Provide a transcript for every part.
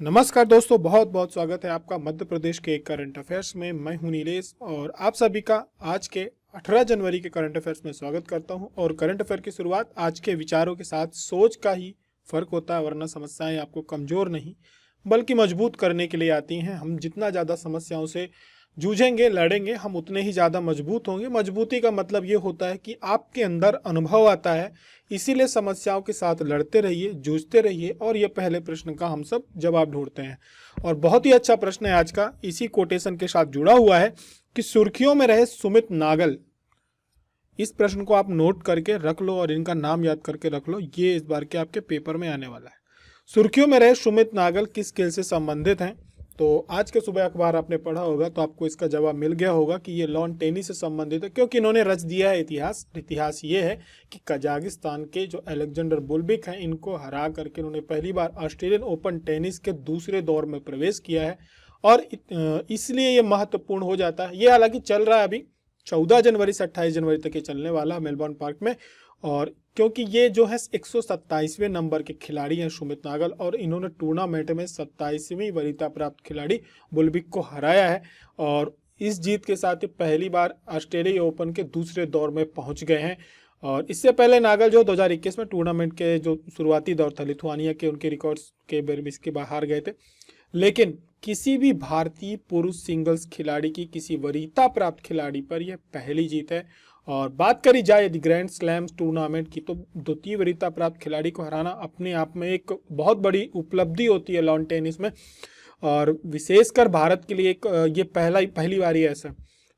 नमस्कार दोस्तों, बहुत बहुत स्वागत है आपका मध्य प्रदेश के करंट अफेयर्स में। मैं हूं नीलेश और आप सभी का आज के 18 जनवरी के करंट अफेयर्स में स्वागत करता हूं। और करंट अफेयर की शुरुआत आज के विचारों के साथ सोच का ही फर्क होता है, वरना समस्याएं आपको कमजोर नहीं बल्कि मजबूत करने के लिए आती हैं। हम जितना ज़्यादा समस्याओं से जूझेंगे, लड़ेंगे, हम उतने ही ज़्यादा मजबूत होंगे। मजबूती का मतलब ये होता है कि आपके अंदर अनुभव आता है, इसीलिए समस्याओं के साथ लड़ते रहिए, जूझते रहिए। और ये पहले प्रश्न का हम सब जवाब ढूंढते हैं और बहुत ही अच्छा प्रश्न है आज का, इसी कोटेशन के साथ जुड़ा हुआ है कि सुर्खियों में रहे सुमित नागल। इस प्रश्न को आप नोट करके रख लो और इनका नाम याद करके रख लो, ये इस बार के आपके पेपर में आने वाला है। सुर्खियों में रहे सुमित नागल किस खेल से संबंधित हैं? तो आज के सुबह अखबार आपने पढ़ा होगा तो आपको इसका जवाब मिल गया होगा कि ये लॉन टेनिस से संबंधित है, क्योंकि इन्होंने रच दिया है इतिहास। इतिहास ये है कि कजाकिस्तान के जो अलेक्जेंडर बुल्बिक हैं, इनको हरा करके उन्होंने पहली बार ऑस्ट्रेलियन ओपन टेनिस के दूसरे दौर में प्रवेश किया है। और इसलिए ये महत्वपूर्ण हो जाता है। ये हालांकि चल रहा है अभी 14 जनवरी से 28 जनवरी तक ये चलने वाला है मेलबर्न पार्क में। और क्योंकि ये जो है 127वें नंबर के खिलाड़ी हैं सुमित नागल, और इन्होंने टूर्नामेंट में 27वीं वरीयता प्राप्त खिलाड़ी बुल्बिक को हराया है। और इस जीत के साथ ही पहली बार ऑस्ट्रेलिया ओपन के दूसरे दौर में पहुंच गए हैं। और इससे पहले नागल जो 2021 में टूर्नामेंट के जो शुरुआती दौर था लिथुआनिया के, उनके रिकॉर्ड्स के बेरमिस के बाहर गए थे। लेकिन किसी भी भारतीय पुरुष सिंगल्स खिलाड़ी की किसी वरीयता प्राप्त खिलाड़ी पर यह पहली जीत है। और बात करी जाए यदि ग्रैंड स्लैम टूर्नामेंट की, तो द्वितीय वरीयता प्राप्त खिलाड़ी को हराना अपने आप में एक बहुत बड़ी उपलब्धि होती है लॉन टेनिस में, और विशेषकर भारत के लिए एक ये पहली बार ही ऐसा।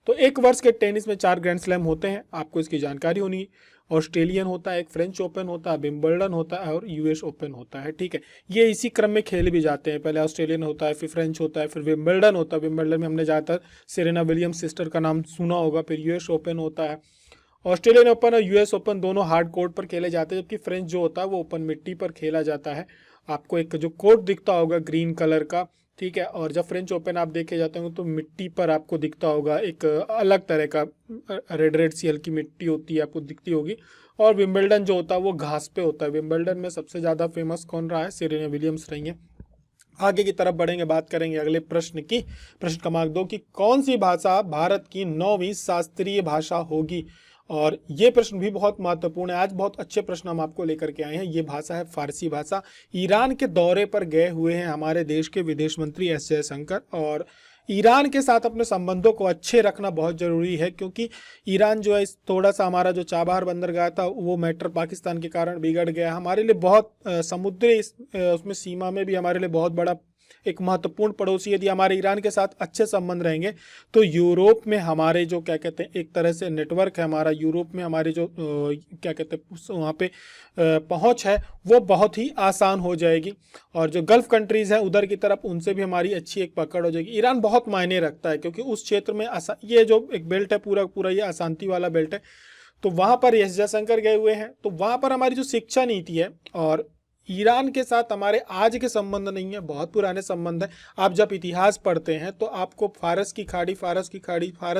तो एक वर्ष के टेनिस में 4 ग्रैंड स्लैम होते हैं, आपको इसकी जानकारी होनी। ऑस्ट्रेलियन होता है, एक फ्रेंच ओपन होता है, विंबलडन होता है और यूएस ओपन होता है। ठीक है, ये इसी क्रम में खेल भी जाते हैं। पहले ऑस्ट्रेलियन होता है, फिर फ्रेंच होता है, फिर विंबलडन होता है। विंबलडन में हमने ज़्यादातर सेरेना विलियम्स सिस्टर का नाम सुना होगा। फिर यूएस ओपन होता है। ऑस्ट्रेलियन ओपन और यूएस ओपन दोनों हार्ड कोर्ट पर खेले जाते हैं, जबकि फ्रेंच जो होता है वो ओपन मिट्टी पर खेला जाता है। आपको एक जो कोर्ट दिखता होगा ग्रीन कलर का, ठीक है। और जब फ्रेंच ओपन आप देखे जाते होंगे तो मिट्टी पर आपको दिखता होगा एक अलग तरह का रेड सी हल्की मिट्टी होती है, आपको दिखती होगी। और विंबलडन जो होता है वो घास पे होता है। विंबलडन में सबसे ज़्यादा फेमस कौन रहा है? सेरेना विलियम्स रही है। आगे की तरफ बढ़ेंगे, बात करेंगे अगले प्रश्न की। प्रश्न क्रमांक 2 की कौन सी भाषा भारत की 9वीं शास्त्रीय भाषा होगी? और ये प्रश्न भी बहुत महत्वपूर्ण है। आज बहुत अच्छे प्रश्न हम आपको लेकर के आए हैं। ये भाषा है फारसी भाषा। ईरान के दौरे पर गए हुए हैं हमारे देश के विदेश मंत्री एस जयशंकर, और ईरान के साथ अपने संबंधों को अच्छे रखना बहुत ज़रूरी है, क्योंकि ईरान जो है थोड़ा सा हमारा जो चाबहार बंदरगाह था वो मैटर पाकिस्तान के कारण बिगड़ गया। हमारे लिए बहुत समुद्री उसमें सीमा में भी हमारे लिए बहुत बड़ा एक महत्वपूर्ण पड़ोसी। यदि हमारे ईरान के साथ अच्छे संबंध रहेंगे तो यूरोप में हमारे जो क्या कहते हैं एक तरह से नेटवर्क है हमारा, यूरोप में हमारी जो क्या कहते हैं वहाँ पे पहुँच है वो बहुत ही आसान हो जाएगी। और जो गल्फ कंट्रीज़ हैं उधर की तरफ उनसे भी हमारी अच्छी एक पकड़ हो जाएगी। ईरान बहुत मायने रखता है, क्योंकि उस क्षेत्र में ये जो एक बेल्ट है पूरा पूरा ये अशांति वाला बेल्ट है। तो वहाँ पर एस जयशंकर गए हुए हैं, तो वहाँ पर हमारी जो शिक्षा नीति है, और ईरान के साथ हमारे आज के संबंध नहीं है, बहुत पुराने संबंध है। आप जब इतिहास पढ़ते हैं तो आपको फारस की खाड़ी, फारस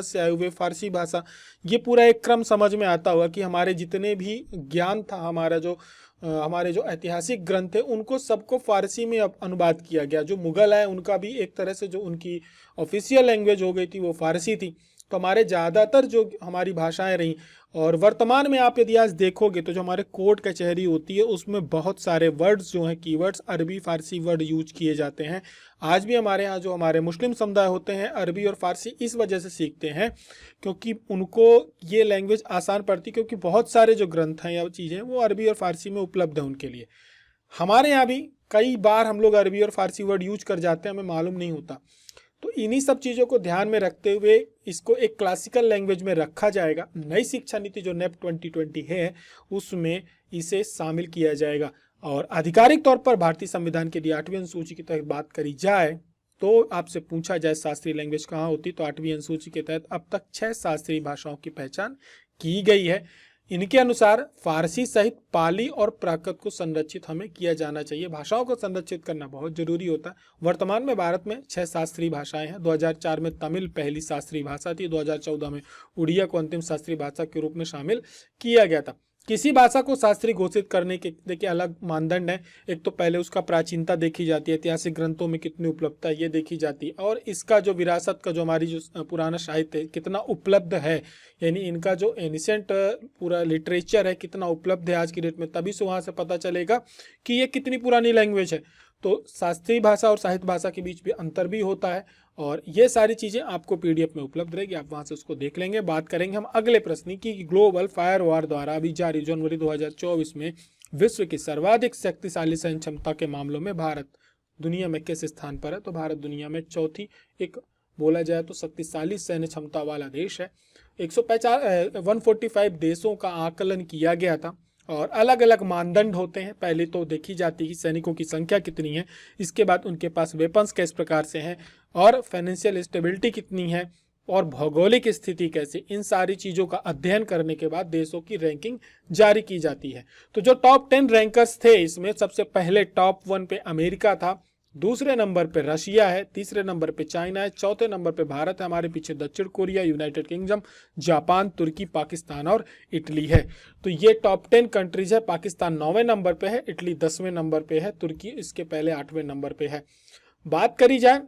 से आए हुए फारसी भाषा, ये पूरा एक क्रम समझ में आता होगा कि हमारे जितने भी ज्ञान था, हमारे जो ऐतिहासिक ग्रंथ थे उनको सबको फारसी में अनुवाद किया गया। जो मुगल है उनका भी एक तरह से जो उनकी ऑफिशियल लैंग्वेज हो गई थी वो फारसी थी। तो हमारे ज़्यादातर जो हमारी भाषाएं रहीं, और वर्तमान में आप यदि आज देखोगे तो जो हमारे कोर्ट कचहरी होती है उसमें बहुत सारे वर्ड्स जो हैं, कीवर्ड्स, अरबी फारसी वर्ड यूज किए जाते हैं। आज भी हमारे यहाँ जो हमारे मुस्लिम समुदाय होते हैं अरबी और फारसी इस वजह से सीखते हैं क्योंकि उनको ये लैंग्वेज आसान पड़ती, क्योंकि बहुत सारे जो ग्रंथ हैं या चीज़ें वो अरबी और फारसी में उपलब्ध है उनके लिए। हमारे यहाँ भी कई बार हम लोग अरबी और फारसी वर्ड यूज कर जाते हैं, हमें मालूम नहीं होता। तो इन्हीं सब चीज़ों को ध्यान में रखते हुए इसको एक क्लासिकल लैंग्वेज में रखा जाएगा। नई शिक्षा नीति जो नेप 2020 है उसमें इसे शामिल किया जाएगा। और आधिकारिक तौर पर भारतीय संविधान की 8वीं अनुसूची के तहत बात करी जाए तो आपसे पूछा जाए शास्त्रीय लैंग्वेज कहाँ होती, तो 8वीं अनुसूची के तहत अब तक 6 शास्त्रीय भाषाओं की पहचान की गई है। इनके अनुसार फारसी सहित पाली और प्राकृत को संरक्षित हमें किया जाना चाहिए। भाषाओं को संरक्षित करना बहुत जरूरी होता है। वर्तमान में भारत में 6 शास्त्रीय भाषाएं हैं। 2004 में तमिल पहली शास्त्रीय भाषा थी। 2014 में उड़िया को अंतिम शास्त्रीय भाषा के रूप में शामिल किया गया था। किसी भाषा को शास्त्रीय घोषित करने के देखिए अलग मानदंड है। एक तो पहले उसका प्राचीनता देखी जाती है, ऐतिहासिक ग्रंथों में कितनी उपलब्धता है ये देखी जाती है, और इसका जो विरासत का जो हमारी जो पुराना साहित्य है कितना उपलब्ध है, यानी इनका जो एनिसेंट पूरा लिटरेचर है कितना उपलब्ध है आज की डेट में, तभी से वहाँ से पता चलेगा कि ये कितनी पुरानी लैंग्वेज है। तो शास्त्रीय भाषा और साहित्य भाषा के बीच भी अंतर भी होता है, और ये सारी चीज़ें आपको पीडीएफ में उपलब्ध रहेगी, आप वहाँ से उसको देख लेंगे। बात करेंगे हम अगले प्रश्न की, ग्लोबल फायर वॉर द्वारा अभी जारी जनवरी 2024 में विश्व की सर्वाधिक शक्तिशाली सैन्य क्षमता के मामलों में भारत दुनिया में किस स्थान पर है? तो भारत दुनिया में चौथी एक बोला जाए तो शक्तिशाली सैन्य क्षमता वाला देश है। 145 देशों का आकलन किया गया था, और अलग अलग मानदंड होते हैं। पहले तो देखी जाती है कि सैनिकों की संख्या कितनी है, इसके बाद उनके पास वेपन्स किस प्रकार से हैं, और फाइनेंशियल स्टेबिलिटी कितनी है, और भौगोलिक स्थिति कैसे, इन सारी चीज़ों का अध्ययन करने के बाद देशों की रैंकिंग जारी की जाती है। तो जो टॉप 10 रैंकर्स थे इसमें सबसे पहले टॉप 1 पे अमेरिका था, दूसरे नंबर पे रशिया है, तीसरे नंबर पे चाइना है, चौथे नंबर पे भारत है, हमारे पीछे दक्षिण कोरिया, यूनाइटेड किंगडम, जापान, तुर्की, पाकिस्तान और इटली है। तो ये टॉप 10 कंट्रीज है। पाकिस्तान 9वें नंबर पे है, इटली 10वें नंबर पे है, तुर्की इसके पहले 8वें नंबर पे है। बात करी जाए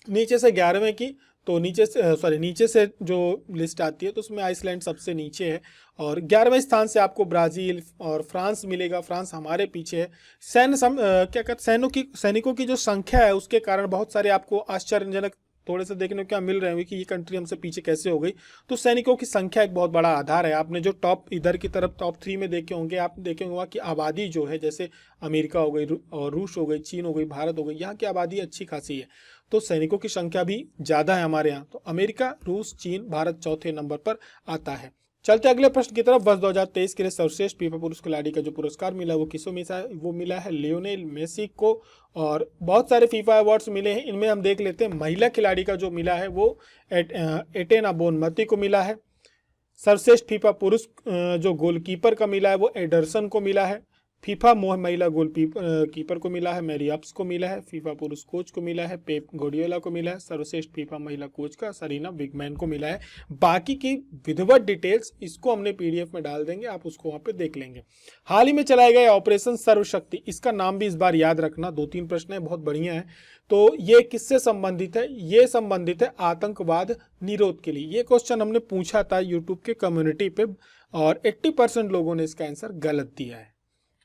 नीचे से 11वें की, तो नीचे से जो लिस्ट आती है तो उसमें आइसलैंड सबसे नीचे है, और 11वें स्थान से आपको ब्राज़ील और फ्रांस मिलेगा। फ्रांस हमारे पीछे है। क्या कहते सैनिकों की जो संख्या है उसके कारण बहुत सारे आपको आश्चर्यजनक थोड़े से देखने को क्या मिल रहे होंगे कि ये कंट्री हमसे पीछे कैसे हो गई। तो सैनिकों की संख्या एक बहुत बड़ा आधार है। आपने जो टॉप इधर की तरफ टॉप 3 में देखे होंगे, आप देखे होंगे कि आबादी जो है, जैसे अमेरिका हो गई और रूस हो गई, चीन हो गई, भारत हो गई, यहाँ की आबादी अच्छी खासी है, तो सैनिकों की संख्या भी ज़्यादा है हमारे यहाँ। तो अमेरिका, रूस, चीन, भारत चौथे नंबर पर आता है। चलते अगले प्रश्न की तरफ। वर्ष 2023 के लिए सर्वश्रेष्ठ फीफा पुरुष खिलाड़ी का जो पुरस्कार मिला वो किसको मिला है? वो मिला है लियोनेल मेसी को, और बहुत सारे फीफा अवार्ड्स मिले हैं। इनमें हम देख लेते हैं। महिला खिलाड़ी का जो मिला है वो एटेना बोनमती को मिला है। सर्वश्रेष्ठ फीफा पुरुष जो गोलकीपर का मिला है वो एडरसन को मिला है। फीफा महिला गोल कीपर को मिला है मैरियाप्स को मिला है। फीफा पुरुष कोच को मिला है पेप गार्डियोला को मिला है। सर्वश्रेष्ठ फीफा महिला कोच का सरीना विगमैन को मिला है। बाकी की विधिवत डिटेल्स इसको हमने पीडीएफ में डाल देंगे, आप उसको वहाँ पे देख लेंगे। हाल ही में चलाया गया ऑपरेशन सर्वशक्ति, इसका नाम भी इस बार याद रखना। 2-3 प्रश्न है, बहुत बढ़िया है। तो ये किससे संबंधित है? ये संबंधित है आतंकवाद निरोध के लिए। ये क्वेश्चन हमने पूछा था यूट्यूब के कम्युनिटी पे, और 80% लोगों ने इसका आंसर गलत दिया है।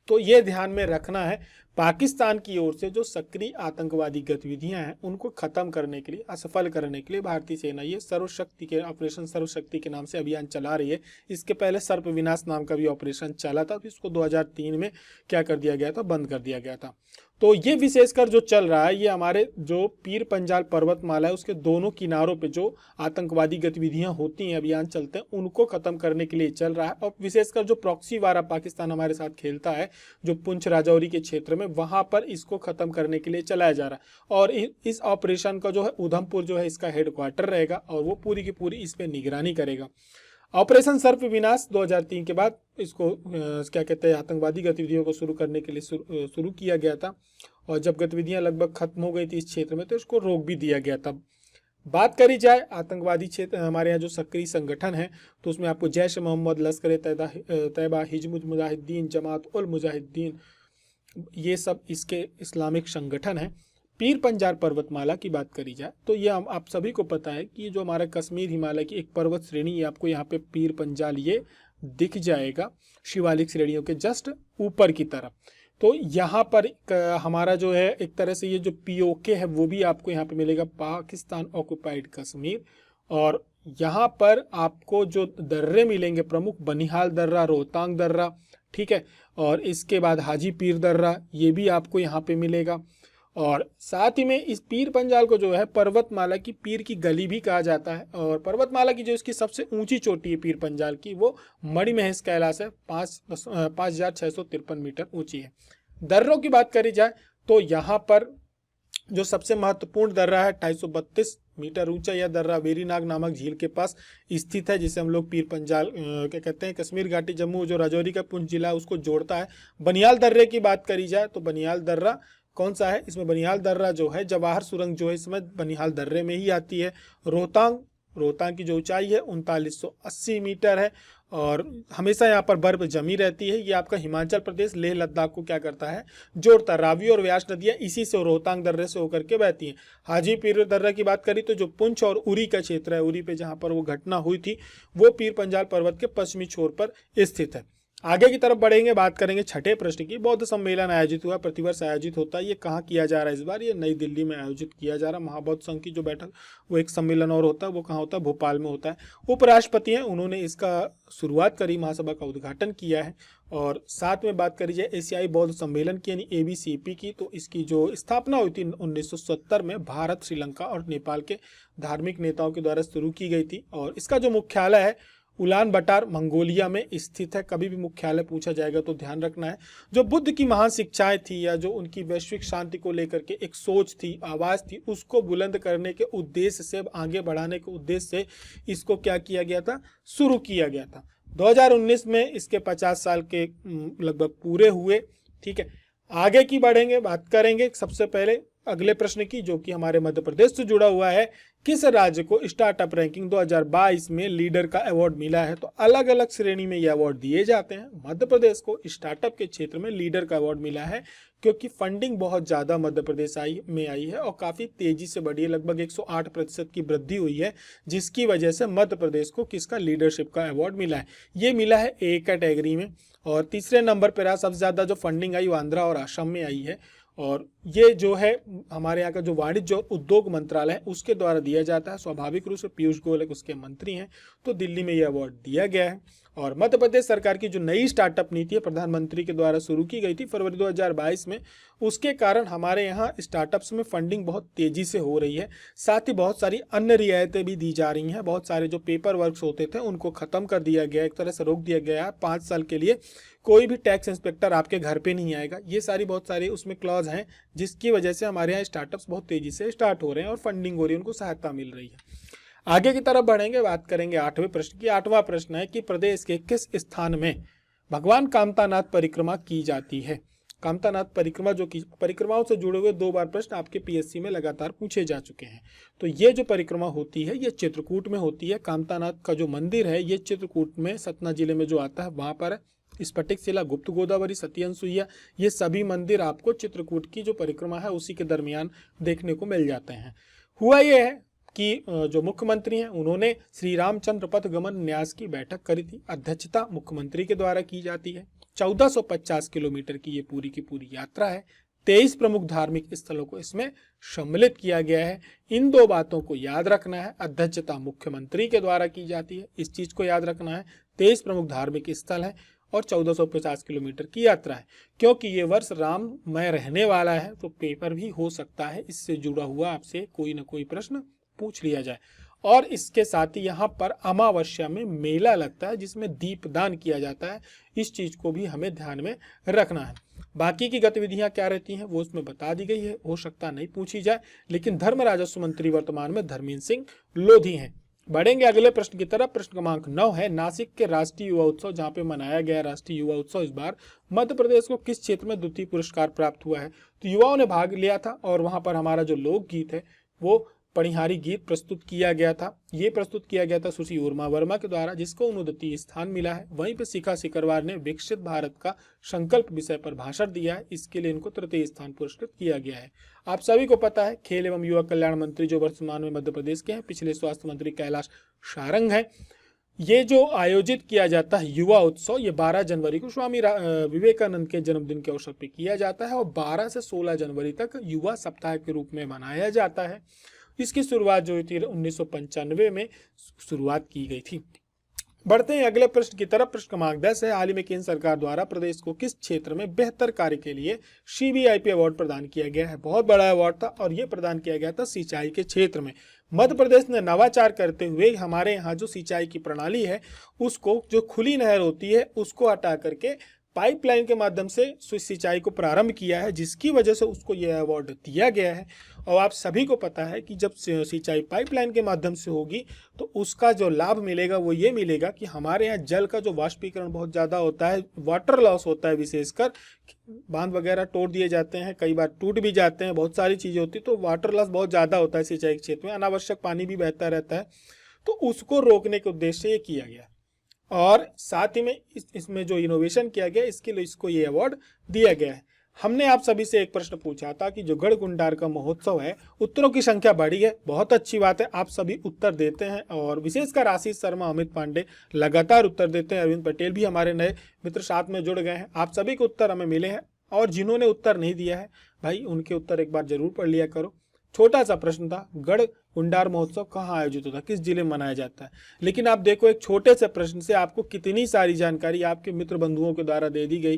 तो ये ध्यान में रखना है। पाकिस्तान की ओर से जो सक्रिय आतंकवादी गतिविधियां हैं उनको खत्म करने के लिए, असफल करने के लिए भारतीय सेना ये सर्वशक्ति के ऑपरेशन सर्वशक्ति के नाम से अभियान चला रही है। इसके पहले सर्प विनाश नाम का भी ऑपरेशन चला था, तो इसको 2003 में क्या कर दिया गया था? बंद कर दिया गया था। तो ये विशेषकर जो चल रहा है ये हमारे जो पीर पंजाल पर्वतमाला है उसके दोनों किनारों पे जो आतंकवादी गतिविधियां होती हैं, अभियान चलते हैं, उनको खत्म करने के लिए चल रहा है। और विशेषकर जो प्रॉक्सी वार पाकिस्तान हमारे साथ खेलता है जो पुंछ राजौरी के क्षेत्र में, वहां पर इसको खत्म करने के लिए चलाया जा रहा है। और इस ऑपरेशन का जो है उधमपुर जो है इसका हेडक्वार्टर रहेगा, और वो पूरी की पूरी इस पर निगरानी करेगा। ऑपरेशन सर्प विनाश 2003 के बाद इसको क्या कहते हैं आतंकवादी गतिविधियों को शुरू करने के लिए शुरू किया गया था, और जब गतिविधियां लगभग खत्म हो गई थी इस क्षेत्र में तो इसको रोक भी दिया गया था। बात करी जाए आतंकवादी क्षेत्र हमारे यहाँ जो सक्रिय संगठन है, तो उसमें आपको जैश मोहम्मद, लश्कर तैयबा, हिजबुल मुजाहिदीन, जमात उल मुजाहिदीन, ये सब इसके इस्लामिक संगठन हैं। पीर पंजाल पर्वतमाला की बात करी जाए तो ये आप सभी को पता है कि जो हमारा कश्मीर हिमालय की एक पर्वत श्रेणी, ये आपको यहाँ पे पीर पंजाल ये दिख जाएगा शिवालिक श्रेणियों के जस्ट ऊपर की तरफ। तो यहाँ पर हमारा जो है एक तरह से ये जो पीओके है वो भी आपको यहाँ पे मिलेगा, पाकिस्तान ऑक्युपाइड कश्मीर। और यहाँ पर आपको जो दर्रे मिलेंगे प्रमुख, बनिहाल दर्रा, रोहतांग दर्रा, ठीक है, और इसके बाद हाजी पीर दर्रा, ये भी आपको यहाँ पे मिलेगा। और साथ ही में इस पीर पंजाल को जो है पर्वतमाला की पीर की गली भी कहा जाता है। और पर्वतमाला की जो इसकी सबसे ऊंची चोटी है पीर पंजाल की, वो मणिमहेश कैलाश है, 5,653 मीटर ऊंची है। दर्रों की बात करी जाए तो यहाँ पर जो सबसे महत्वपूर्ण दर्रा है 232 मीटर ऊंचा, यह दर्रा वेरीनाग नामक झील के पास स्थित है, जिसे हम लोग पीर पंजाल क्या कहते हैं, कश्मीर घाटी जम्मू जो राजौरी का पुंछ जिला उसको जोड़ता है। बनियाल दर्रे की बात करी जाए तो बनियाल दर्रा कौन सा है? इसमें बनिहाल दर्रा जो है, जवाहर सुरंग जो है इसमें बनिहाल दर्रे में ही आती है। रोहतांग की जो ऊंचाई है 3980 मीटर है। और हमेशा यहाँ पर बर्फ जमी रहती है। ये आपका हिमाचल प्रदेश लेह लद्दाख को क्या करता है, जोड़ता है। रावी और व्यास नदियाँ इसी से रोहतांग दर्रे से होकर के बहती हैं। हाजी पीर दर्रा की बात करी तो जो पुंछ और उरी का क्षेत्र है, उरी पे जहाँ पर वो घटना हुई थी, वो पीर पंजाल पर्वत के पश्चिमी छोर पर स्थित है। आगे की तरफ बढ़ेंगे, बात करेंगे छठे प्रश्न की। बौद्ध सम्मेलन आयोजित हुआ, प्रतिवर्ष आयोजित होता है। ये कहाँ किया जा रहा है इस बार? ये नई दिल्ली में आयोजित किया जा रहा है। महाबौद्ध संघ की जो बैठक, वो एक सम्मेलन और होता है, वो कहाँ होता है? भोपाल में होता है। उपराष्ट्रपति हैं, उन्होंने इसका शुरुआत करी, महासभा का उद्घाटन किया है। और साथ में बात करी जाए एशियाई बौद्ध सम्मेलन की यानी ABCP की, तो इसकी जो स्थापना हुई थी 1970 में भारत, श्रीलंका और नेपाल के धार्मिक नेताओं के द्वारा शुरू की गई थी। और इसका जो मुख्यालय है उलान बटार मंगोलिया में स्थित है। कभी भी मुख्यालय पूछा जाएगा तो ध्यान रखना है। जो बुद्ध की महान शिक्षाएं थी या जो उनकी वैश्विक शांति को लेकर के एक सोच थी, आवाज़ थी, उसको बुलंद करने के उद्देश्य से, आगे बढ़ाने के उद्देश्य से इसको क्या किया गया था? शुरू किया गया था। 2019 में इसके 50 साल के लगभग पूरे हुए। ठीक है, आगे की बढ़ेंगे, बात करेंगे सबसे पहले अगले प्रश्न की, जो कि हमारे मध्य प्रदेश से जुड़ा हुआ है। किस राज्य को स्टार्टअप रैंकिंग 2022 में लीडर का अवार्ड मिला है? तो अलग अलग श्रेणी में ये अवार्ड दिए जाते हैं। मध्य प्रदेश को स्टार्टअप के क्षेत्र में लीडर का अवार्ड मिला है क्योंकि फंडिंग बहुत ज़्यादा मध्य प्रदेश में आई है और काफ़ी तेज़ी से बढ़ी है। लगभग 108% की वृद्धि हुई है, जिसकी वजह से मध्य प्रदेश को किसका लीडरशिप का अवार्ड मिला है? ये मिला है A कैटेगरी में। और तीसरे नंबर पर सबसे ज़्यादा जो फंडिंग आई वो आंध्रा और असम में आई है। और ये जो है हमारे यहाँ का जो वाणिज्य और उद्योग मंत्रालय है उसके द्वारा दिया जाता है। स्वाभाविक रूप से पीयूष गोयल उसके मंत्री हैं, तो दिल्ली में ये अवार्ड दिया गया है। और मध्य प्रदेश सरकार की जो नई स्टार्टअप नीति है प्रधानमंत्री के द्वारा शुरू की गई थी फरवरी 2022 में, उसके कारण हमारे यहाँ स्टार्टअप्स में फंडिंग बहुत तेज़ी से हो रही है। साथ ही बहुत सारी अन्य रियायतें भी दी जा रही हैं। बहुत सारे जो पेपर वर्क्स होते थे उनको ख़त्म कर दिया गया, एक तरह से रोक दिया गया है। 5 साल के लिए कोई भी टैक्स इंस्पेक्टर आपके घर पे नहीं आएगा। ये सारी बहुत सारे उसमें क्लॉज हैं, जिसकी वजह से हमारे यहाँ स्टार्टअप्स बहुत तेज़ी से स्टार्ट हो रहे हैं और फंडिंग हो रही है, उनको सहायता मिल रही है। आगे की तरफ बढ़ेंगे, बात करेंगे 8वें प्रश्न की। 8वां प्रश्न है कि प्रदेश के किस स्थान में भगवान कामतानाथ परिक्रमा की जाती है? कामतानाथ परिक्रमा, जो कि परिक्रमाओं से जुड़े हुए 2 बार प्रश्न आपके PSC में लगातार पूछे जा चुके हैं। तो ये जो परिक्रमा होती है ये चित्रकूट में होती है। कामतानाथ का जो मंदिर है ये चित्रकूट में, सतना जिले में जो आता है वहाँ पर है। स्फटिक शिला, गुप्त गोदावरी, सती अनसुईया, ये सभी मंदिर आपको चित्रकूट की जो परिक्रमा है उसी के दरमियान देखने को मिल जाते हैं। हुआ ये है कि जो मुख्यमंत्री हैं उन्होंने श्री रामचंद्र पथ गमन न्यास की बैठक करी थी। अध्यक्षता मुख्यमंत्री के द्वारा की जाती है। 1450 किलोमीटर की ये पूरी की पूरी यात्रा है। 23 प्रमुख धार्मिक स्थलों को इसमें सम्मिलित किया गया है। इन 2 बातों को याद रखना है। अध्यक्षता मुख्यमंत्री के द्वारा की जाती है, इस चीज़ को याद रखना है। 23 प्रमुख धार्मिक स्थल है और 1450 किलोमीटर की यात्रा है। क्योंकि ये वर्ष राममय रहने वाला है तो पेपर भी हो सकता है इससे जुड़ा हुआ आपसे कोई ना कोई प्रश्न पूछ लिया जाए। और इसके साथ ही यहाँ पर अमावस्या में मेला लगता है जिसमें दीपदान किया जाता है। इस चीज़ को भी हमें ध्यान में रखना है। बाकी की गतिविधियाँ क्या रहती हैं वो उसमें बता दी गई है, हो सकता नहीं पूछी जाए। लेकिन धर्म राजस्व मंत्री वर्तमान में धर्मेंद्र सिंह लोधी हैं। बढ़ेंगे अगले प्रश्न की तरफ। प्रश्न क्रमांक 9 है, नासिक के राष्ट्रीय युवा उत्सव जहाँ पे मनाया गया राष्ट्रीय युवा उत्सव, इस बार मध्य प्रदेश को किस क्षेत्र में द्वितीय पुरस्कार प्राप्त हुआ है? तो युवाओं ने भाग लिया था और वहाँ पर हमारा जो लोकगीत है वो पणिहारी गीत प्रस्तुत किया गया था। ये प्रस्तुत किया गया था सुश्री उर्मा वर्मा के द्वारा, जिसको द्वितीय स्थान मिला है। वहीं पे शिखा सिकरवार ने विकसित भारत का संकल्प विषय पर भाषण दिया है, इसके लिए इनको तृतीय स्थान पुरस्कृत किया गया है। आप सभी को पता है खेल एवं युवा कल्याण मंत्री जो वर्तमान में मध्य प्रदेश के हैं, पिछले स्वास्थ्य मंत्री कैलाश शारंग है। ये जो आयोजित किया जाता है युवा उत्सव, ये 12 जनवरी को स्वामी विवेकानंद के जन्मदिन के अवसर पर किया जाता है और 12 से 16 जनवरी तक युवा सप्ताह के रूप में मनाया जाता है। इसकी शुरुआत जो हुई थी 1995 में शुरुआत की गई थी। बढ़ते हैं अगले प्रश्न की तरफ। प्रश्न क्रमांक 10 है, हाल ही में केंद्र सरकार द्वारा प्रदेश को किस क्षेत्र में बेहतर कार्य के लिए CBIP अवार्ड प्रदान किया गया है? बहुत बड़ा अवार्ड था और ये प्रदान किया गया था सिंचाई के क्षेत्र में। मध्य प्रदेश ने नवाचार करते हुए हमारे यहाँ जो सिंचाई की प्रणाली है उसको, जो खुली नहर होती है उसको हटा करके पाइपलाइन के माध्यम से सिंचाई को प्रारंभ किया है, जिसकी वजह से उसको यह अवार्ड दिया गया है। और आप सभी को पता है कि जब सिंचाई पाइपलाइन के माध्यम से होगी तो उसका जो लाभ मिलेगा वो ये मिलेगा कि हमारे यहाँ जल का जो वाष्पीकरण बहुत ज़्यादा होता है, वाटर लॉस होता है, विशेषकर बांध वगैरह तोड़ दिए जाते हैं, कई बार टूट भी जाते हैं, बहुत सारी चीज़ें होती, तो वाटर लॉस बहुत ज़्यादा होता है सिंचाई के क्षेत्र में, अनावश्यक पानी भी बहता रहता है। तो उसको रोकने के उद्देश्य से ये किया गया। और साथ ही में इसमें जो इनोवेशन किया गया इसके लिए इसको ये अवार्ड दिया गया है। हमने आप सभी से एक प्रश्न पूछा था कि जो गढ़कुंडार का महोत्सव है, उत्तरों की संख्या बढ़ी है। बहुत अच्छी बात है, आप सभी उत्तर देते हैं और विशेषकर आशीष शर्मा, अमित पांडे लगातार उत्तर देते हैं। अरविंद पटेल भी हमारे नए मित्र साथ में जुड़ गए हैं। आप सभी के उत्तर हमें मिले हैं और जिन्होंने उत्तर नहीं दिया है भाई, उनके उत्तर एक बार जरूर पढ़ लिया करो। छोटा सा प्रश्न था, गढ़कुंडार महोत्सव कहाँ आयोजित होता है, किस जिले में मनाया जाता है, लेकिन आप देखो एक छोटे से प्रश्न से आपको कितनी सारी जानकारी आपके मित्र बंधुओं के द्वारा दे दी गई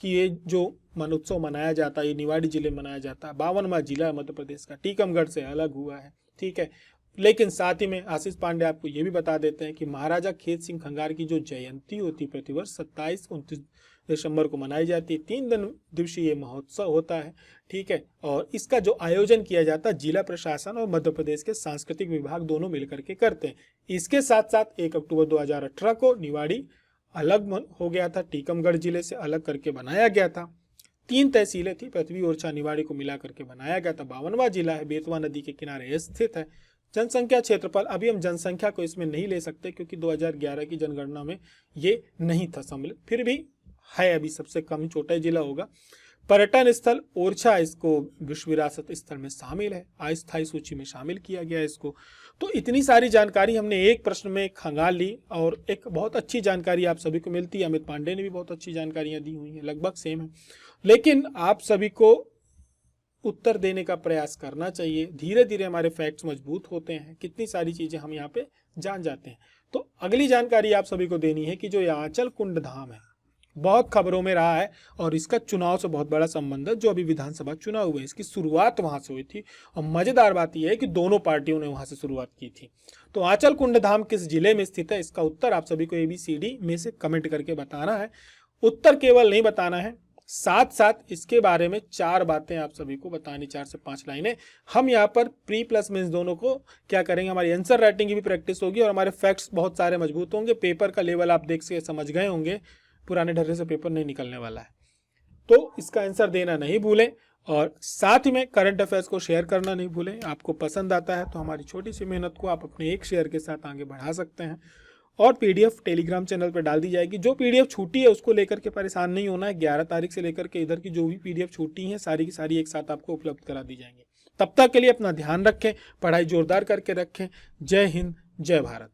कि ये जो मनोत्सव मनाया जाता है ये निवाड़ी जिले में मनाया जाता है। 52वां जिला है मध्य प्रदेश का, टीकमगढ़ से अलग हुआ है, ठीक है। लेकिन साथ ही में आशीष पांडे आपको ये भी बता देते हैं कि महाराजा खेत सिंह खंगार की जो जयंती होती है प्रतिवर्ष 27-29 दिसंबर को मनाई जाती है। 3 दिवसीय ये महोत्सव होता है, ठीक है। और इसका जो आयोजन किया जाता है जिला प्रशासन और मध्य प्रदेश के सांस्कृतिक विभाग दोनों मिलकर के करते हैं। इसके साथ साथ 1 अक्टूबर 2018 को निवाड़ी अलग हो गया था, टीकमगढ़ जिले से अलग करके बनाया गया था। 3 तहसीलें थी, पृथ्वी, ओरछा, निवाड़ी को मिला करके बनाया गया था। 52वां जिला है, बेतवा नदी के किनारे स्थित है। जनसंख्या क्षेत्रफल, अभी हम जनसंख्या को इसमें नहीं ले सकते क्योंकि 2011 की जनगणना में ये नहीं था सम्मिलित, फिर भी है अभी सबसे कम छोटा जिला होगा। पर्यटन स्थल ओरछा इसको विश्व विरासत स्थल में शामिल है, अस्थायी सूची में शामिल किया गया है इसको। तो इतनी सारी जानकारी हमने एक प्रश्न में खंगाल ली और एक बहुत अच्छी जानकारी आप सभी को मिलती है। अमित पांडे ने भी बहुत अच्छी जानकारियां दी हुई हैं, लगभग सेम है, लेकिन आप सभी को उत्तर देने का प्रयास करना चाहिए। धीरे धीरे हमारे फैक्ट्स मजबूत होते हैं, कितनी सारी चीजें हम यहाँ पे जान जाते हैं। तो अगली जानकारी आप सभी को देनी है कि जो आंचल कुंड धाम है बहुत खबरों में रहा है और इसका चुनाव से बहुत बड़ा संबंध है। जो अभी विधानसभा चुनाव हुए इसकी शुरुआत वहां से हुई थी और मजेदार बात यह है कि दोनों पार्टियों ने वहां से शुरुआत की थी। तो आंचल कुंड धाम किस जिले में स्थित है, इसका उत्तर आप सभी को ABCD में से कमेंट करके बताना है। उत्तर केवल नहीं बताना है, साथ साथ इसके बारे में 4 बातें आप सभी को बतानी, 4 से 5 लाइनें। हम यहाँ पर प्री प्लस मीन्स दोनों को क्या करेंगे, हमारी आंसर राइटिंग की भी प्रैक्टिस होगी और हमारे फैक्ट्स बहुत सारे मजबूत होंगे। पेपर का लेवल आप देख से समझ गए होंगे, पुराने ढर्रे से पेपर नहीं निकलने वाला है। तो इसका आंसर देना नहीं भूलें और साथ ही में करंट अफेयर्स को शेयर करना नहीं भूलें। आपको पसंद आता है तो हमारी छोटी सी मेहनत को आप अपने एक शेयर के साथ आगे बढ़ा सकते हैं और PDF टेलीग्राम चैनल पर डाल दी जाएगी। जो PDF छूटी है उसको लेकर के परेशान नहीं होना है। 11 तारीख से लेकर के इधर की जो भी PDF छूटी हैं सारी की सारी एक साथ आपको उपलब्ध करा दी जाएंगी। तब तक के लिए अपना ध्यान रखें, पढ़ाई जोरदार करके रखें। जय हिंद, जय भारत।